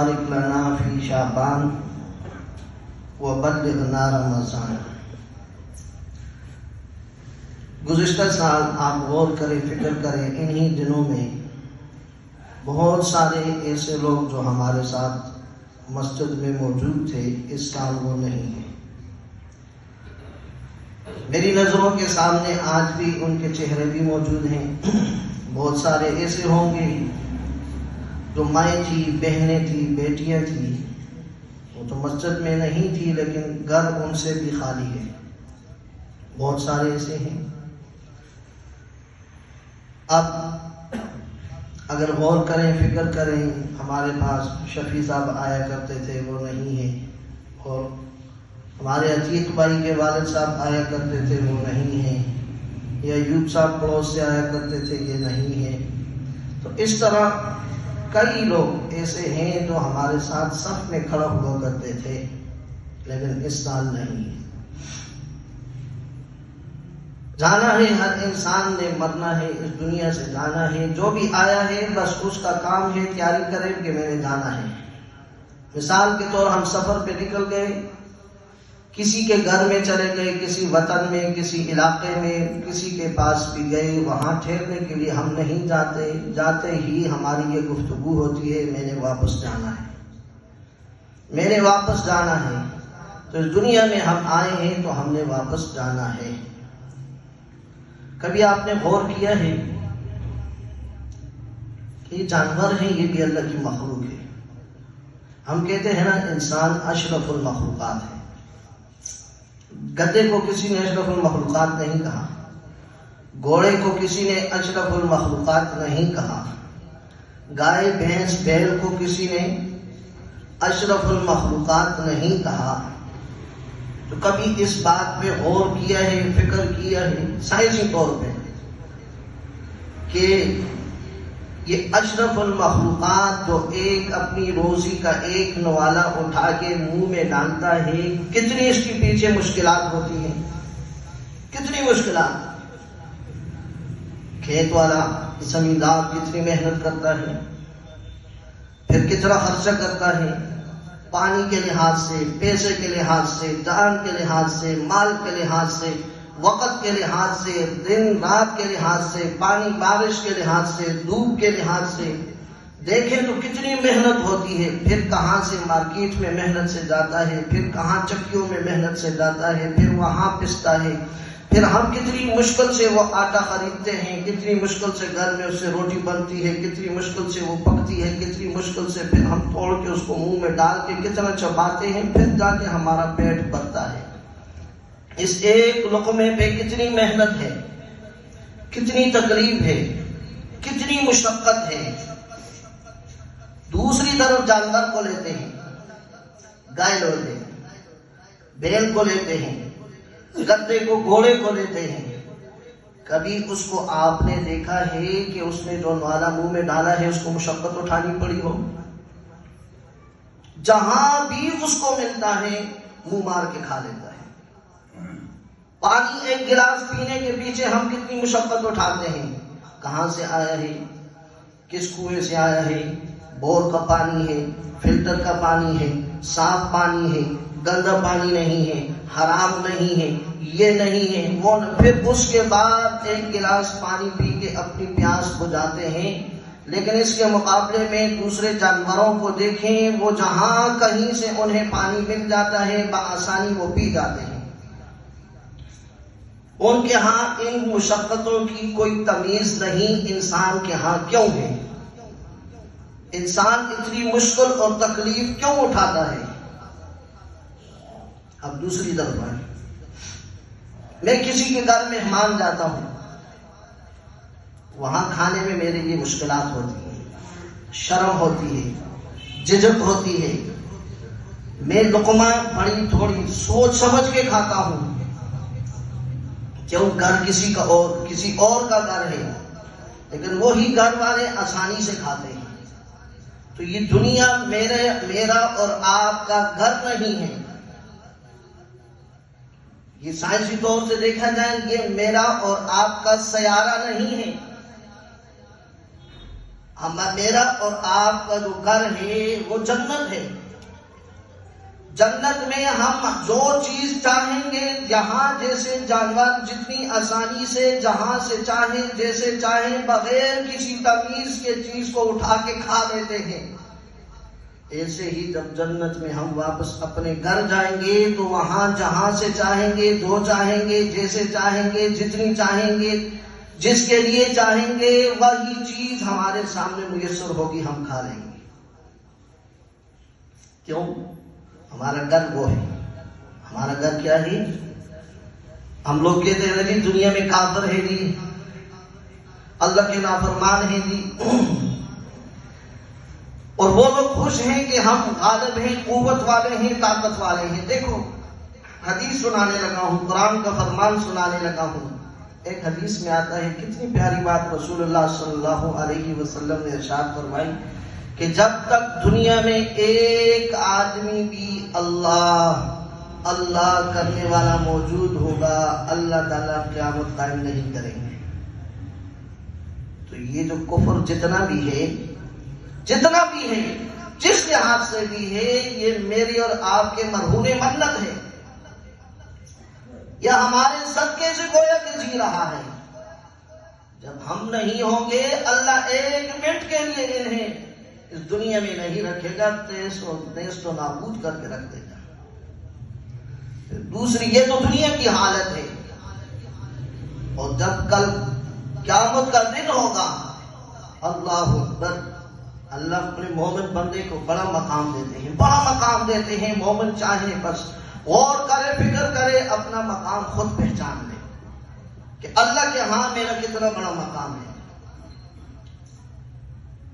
بارک لنا فی شعبان وبلغنا رمضان۔ گزشتہ سال آپ غور کریں، فکر کریں، انہی دنوں میں بہت سارے ایسے لوگ جو ہمارے ساتھ مسجد میں موجود تھے، اس سال وہ نہیں ہیں۔ میری نظروں کے سامنے آج بھی ان کے چہرے بھی موجود ہیں۔ بہت سارے ایسے ہوں گے جو مائیں تھی، بہنیں تھی، بیٹیاں تھی، وہ تو مسجد میں نہیں تھی لیکن گھر ان سے بھی خالی ہے۔ بہت سارے ایسے ہیں۔ اب اگر غور کریں، فکر کریں، ہمارے پاس شفیع صاحب آیا کرتے تھے، وہ نہیں ہیں، اور ہمارے عتیق بھائی کے والد صاحب آیا کرتے تھے، وہ نہیں ہیں، یا ایوب صاحب پڑوس سے آیا کرتے تھے، یہ نہیں ہیں۔ تو اس طرح کئی لوگ ایسے ہیں جو ہمارے ساتھ صف میں کھڑا ہوا کرتے تھے لیکن اس سال نہیں ہے۔ جانا ہے، ہر انسان نے مرنا ہے، اس دنیا سے جانا ہے۔ جو بھی آیا ہے بس اس کا کام ہے تیاری کرے کہ میں نے جانا ہے۔ مثال کے طور ہم سفر پہ نکل گئے، کسی کے گھر میں چلے گئے، کسی وطن میں، کسی علاقے میں، کسی کے پاس بھی گئے، وہاں ٹھہرنے کے لیے ہم نہیں جاتے، جاتے ہی ہماری یہ گفتگو ہوتی ہے میں نے واپس جانا ہے، میں نے واپس جانا ہے۔ تو اس دنیا میں ہم آئے ہیں تو ہم نے واپس جانا ہے۔ کبھی آپ نے غور کیا ہے کہ یہ جانور ہیں، یہ بھی اللہ کی مخلوق ہے۔ ہم کہتے ہیں نا انسان اشرف المخلوقات ہے۔ گدھے کو کسی نے اشرف المخلوقات نہیں کہا، گھوڑے کو کسی نے اشرف المخلوقات نہیں کہا، گائے بھینس بیل کو کسی نے اشرف المخلوقات نہیں کہا۔ تو کبھی اس بات پہ غور کیا ہے، فکر کیا ہے سائنسی طور پہ کہ یہ اشرف المخلوقات جو ایک اپنی روزی کا ایک نوالا اٹھا کے منہ میں ڈالتا ہے، کتنی اس کے پیچھے مشکلات ہوتی ہیں، کتنی مشکلات۔ کھیت والا زمیندار کتنی محنت کرتا ہے، پھر کتنا خرچہ کرتا ہے، پانی کے لحاظ سے، پیسے کے لحاظ سے، جان کے لحاظ سے، مال کے لحاظ سے، وقت کے لحاظ سے، دن رات کے لحاظ سے، پانی بارش کے لحاظ سے، دھوپ کے لحاظ سے دیکھیں تو کتنی محنت ہوتی ہے۔ پھر کہاں سے مارکیٹ میں محنت سے جاتا ہے، پھر کہاں چکیوں میں محنت سے جاتا ہے، پھر وہاں پستا ہے، پھر ہم کتنی مشکل سے وہ آٹا خریدتے ہیں، کتنی مشکل سے گھر میں اس سے روٹی بنتی ہے، کتنی مشکل سے وہ پکتی ہے، کتنی مشکل سے پھر ہم توڑ کے اس کو منہ میں ڈال کے کتنا چباتے ہیں، پھر جا کے ہمارا پیٹ بھرتا ہے۔ اس ایک لقمے پہ کتنی محنت ہے، کتنی تکلیف ہے، کتنی مشقت ہے۔ دوسری طرف جانور کو لیتے ہیں، گائے لیتے ہیں، بیل کو لیتے ہیں، گدھے کو، گھوڑے کو لیتے ہیں۔ کبھی اس کو آپ نے دیکھا ہے کہ اس نے جو نوالا منہ میں ڈالا ہے اس کو مشقت اٹھانی پڑی ہو؟ جہاں بھی اس کو ملتا ہے منہ مار کے کھا لیتا ہے۔ پانی ایک گلاس پینے کے پیچھے ہم کتنی مشقت اٹھاتے ہیں، کہاں سے آیا ہے، کس کنویں سے آیا ہے، بور کا پانی ہے، فلٹر کا پانی ہے، صاف پانی ہے، گندا پانی نہیں ہے، حرام نہیں ہے، یہ نہیں ہے وہ، پھر اس کے بعد ایک گلاس پانی پی کے اپنی پیاس بجھاتے ہیں۔ لیکن اس کے مقابلے میں دوسرے جانوروں کو دیکھیں، وہ جہاں کہیں سے انہیں پانی مل جاتا ہے بآسانی وہ پی جاتے ہیں۔ ان کے ہاں ان مشقتوں کی کوئی تمیز نہیں، انسان کے ہاں کیوں ہے؟ انسان اتنی مشکل اور تکلیف کیوں اٹھاتا ہے؟ اب دوسری طرف ہے، میں کسی کے گھر مہمان جاتا ہوں، وہاں کھانے میں میرے لیے مشکلات ہوتی ہیں، شرم ہوتی ہے، جھجک ہوتی ہے، میں لقمہ بڑی تھوڑی سوچ سمجھ کے کھاتا ہوں، کیوں گھر کسی اور کا گھر ہے، لیکن وہی گھر والے آسانی سے کھاتے ہیں۔ تو یہ دنیا میرا اور آپ کا گھر نہیں ہے، یہ سائنسی طور سے دیکھا جائے یہ میرا اور آپ کا سیارہ نہیں ہے۔ میرا اور آپ کا جو گھر ہے وہ جنت ہے. جنت میں ہم جو چیز چاہیں گے، جہاں جیسے جانور جتنی آسانی سے جہاں سے چاہیں جیسے چاہیں بغیر کسی تمیز کے چیز کو اٹھا کے کھا لیتے ہیں. ایسے ہی جب جنت میں ہم واپس اپنے گھر جائیں گے تو وہاں جہاں سے چاہیں گے، جو چاہیں گے، جیسے چاہیں گے، جتنی چاہیں گے، جس کے لیے چاہیں گے، وہی چیز ہمارے سامنے میسر ہوگی، ہم کھا لیں گے. کیوں؟ ہمارا گھر وہ ہے. ہمارا گھر کیا ہے؟ ہم لوگ کہتے ہیں جی دنیا میں کافر ہے جی، اللہ کے نافرمان ہے جی، اور وہ لوگ خوش ہیں کہ ہم غالب ہیں، قوت والے ہیں، طاقت والے ہیں. دیکھو حدیث سنانے لگا ہوں، قرآن کا فرمان سنانے لگا ہوں. ایک حدیث میں آتا ہے، کتنی پیاری بات رسول اللہ صلی اللہ علیہ وسلم نے ارشاد فرمائی کہ جب تک دنیا میں ایک آدمی بھی اللہ اللہ کرنے والا موجود ہوگا، اللہ تعالیٰ قیامت قائم نہیں کریں گے. تو یہ جو کفر جتنا بھی ہے، جس لحاظ سے بھی ہے، یہ میری اور آپ کے مرہون منت ہے، یا ہمارے صدقے سے گویا کہ جی رہا ہے. جب ہم نہیں ہوں گے، اللہ ایک منٹ کے لیے انہیں اس دنیا میں نہیں رکھے گا، نیست و نابود کر کے رکھ دے گا. دوسری یہ تو دنیا کی حالت ہے، اور جب کل قیامت کا دن ہوگا، اللہ اکبر، اللہ اپنے مومن بندے کو بڑا مقام دیتے ہیں. مومن چاہے بس غور کرے، فکر کرے، اپنا مقام خود پہچان لے کہ اللہ کے ہاں میرا کتنا بڑا مقام ہے.